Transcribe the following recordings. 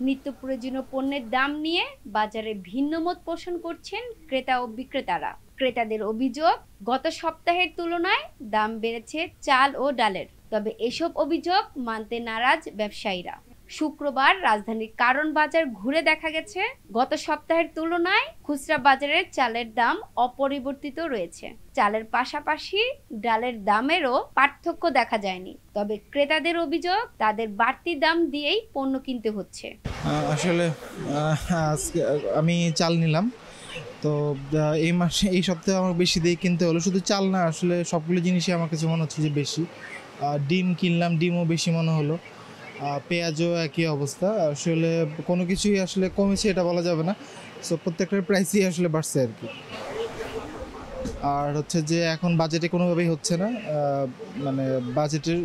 নিত্য প্রয়োজনীয় পণ্যের দাম নিয়ে বাজারে ভিন্ন মত পোষণ করছেন ক্রেতা ও বিক্রেতারা। ক্রেতাদের অভিযোগ, গত সপ্তাহের তুলনায় দাম বেড়েছে চাল ও ডালের। তবে এসব অভিযোগ মানতে নারাজ ব্যবসায়ীরা। শুক্রবার রাজধানীর কারণ বাজার ঘুরে দেখা গেছে, গত সপ্তাহের তুলনায় খুচরা বাজারের চালের দাম অপরিবর্তিত রয়েছে। চালের পাশাপাশি ডালের দামেরও পার্থক্য দেখা যায়নি। তবে ক্রেতাদের অভিযোগ, তাদের বাড়তি দাম দিয়েই পণ্য কিনতে হচ্ছে। আসলে আজকে আমি চাল নিলাম, তো এই সপ্তাহে আমার বেশি দিয়ে কিনতে হলো। শুধু চাল না, আসলে সবগুলো জিনিসই আমার কাছে মনে হচ্ছে যে বেশি। ডিম কিনলাম, ডিমও বেশি মনে হলো। পেঁয়াজও একই অবস্থা। আসলে কোনো কিছুই আসলে কমেছে এটা বলা যাবে না। সো প্রত্যেকটার প্রাইসই আসলে বাড়ছে আর কি। আর হচ্ছে যে এখন বাজেটে কোনোভাবেই হচ্ছে না। মানে বাজেটের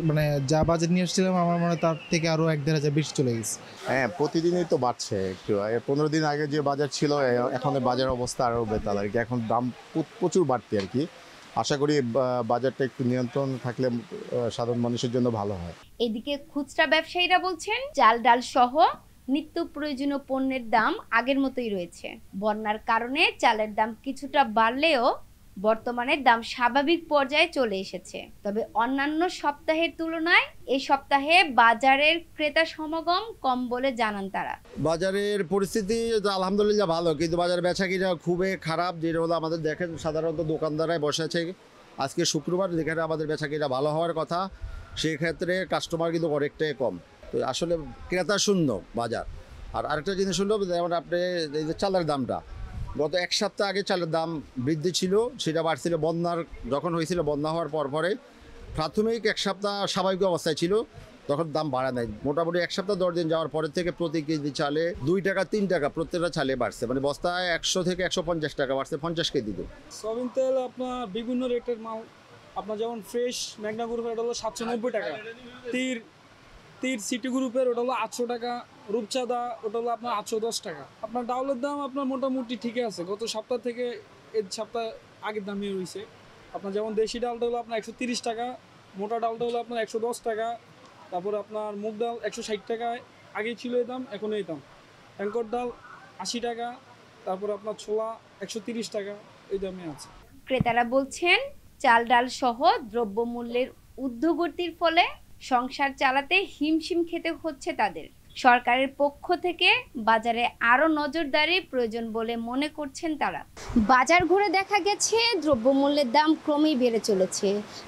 যা বাজেট নিয়ে এসেছিলাম আমার মনে হয় তার থেকে আরও ১-১.৫ হাজার বেশি চলে গেছে। হ্যাঁ, প্রতিদিনই তো বাড়ছে একটু। ১৫ দিন আগে যে বাজার ছিল এখন বাজার অবস্থা আরও বেতাল আর কি। এখন দাম প্রচুর বাড়তি আর কি। আশা করি বাজারটা একটু নিয়ন্ত্রণ থাকলে সাধারণ মানুষের জন্য ভালো হয়। এদিকে খুচরা ব্যবসায়ীরা বলছেন, চাল ডাল সহ নিত্য প্রয়োজনীয় পণ্যের দাম আগের মতোই রয়েছে। বন্যার কারণে চালের দাম কিছুটা বাড়লেও বর্তমানে দাম স্বাভাবিক পর্যায়ে চলে এসেছে। তবে অন্যান্য সপ্তাহের তুলনায় এই সপ্তাহে বাজারের ক্রেতা সমাগম কম বলে জানান তারা। বাজারের পরিস্থিতি আলহামদুলিল্লাহ ভালো, কিন্তু বাজার বেচাকিনা খুবই খারাপ। যেটা হলো আমাদের দেখেন সাধারণত দোকানদারাই বসে আছে। আজকে শুক্রবার, যেখানে আমাদের বেচাকিনা ভালো হওয়ার কথা, সেক্ষেত্রে কাস্টমার কিন্তু অনেকটাই কম। তো আসলে ক্রেতা শূন্য বাজার। আর আরেকটা জিনিস হলো, যেমন আপনি এই যে চালের দামটা, গত এক সপ্তাহ আগে চালের দাম বৃদ্ধি ছিল, সেটা বাড়ছিল যখন হয়েছিল বন্যা হওয়ার পরে। প্রাথমিক এক সপ্তাহ স্বাভাবিক অবস্থায় ছিল, তখন দাম বাড়া নাই। মোটামুটি এক সপ্তাহ 10 দিন যাওয়ার পরের থেকে প্রতি কেজি চালে 2 টাকা 3 টাকা প্রত্যেকটা চালে বাড়ছে। মানে বস্তায় 100 থেকে 150 টাকা বাড়ছে 50 কেজি দিতে। সয়াবিন তেল আপনার বিভিন্ন রেটের মাল, আপনার যেমন ফ্রেশ ম্যাগনা গ্রুপের ওটা হলো 790 টাকা, তীর সিটি গ্রুপের ওটা হলো 800 টাকা, রূপচাঁদা ওটা হলো আপনার 810 টাকা। আপনার ডাউলের দাম আপনার মোটামুটি ঠিকই আছে, গত সপ্তাহ থেকে এই সপ্তাহ আগের দামই রয়েছে। আপনার যেমন দেশি ডালটা হলো আপনার 130 টাকা, মোটা ডালটা হলো আপনার 110 টাকা, তারপরে আপনার মুগ ডাল 160 টাকায় আগেই ছিল এই দাম, এখন এই দাম। অ্যাঙ্কর ডাল 80 টাকা, তারপরে আপনার ছোলা 130 টাকা, এই দামে আছে। ক্রেতারা বলছেন, চাল ডাল সহ দ্রব্যমূল্যের ঊর্ধ্বগতির ফলে সংসার চালাতে হিমশিম খেতে হচ্ছে তাদের। সরকারের পক্ষ থেকে বাজারে আরো নজরদারি প্রয়োজন বলে মনে করছেন তারা। বাজার ঘুরে দেখা গেছে, দ্রব্যমূল্যের দাম ক্রমেই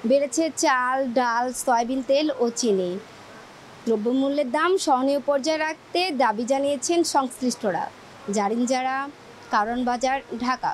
বেড়েছে চাল ডাল সয়াবিন তেল ও চিনি। দ্রব্যমূল্যের দাম সহনীয় পর্যায়ে রাখতে দাবি জানিয়েছেন সংশ্লিষ্টরা। জারিন জারা, কারণ বাজার, ঢাকা।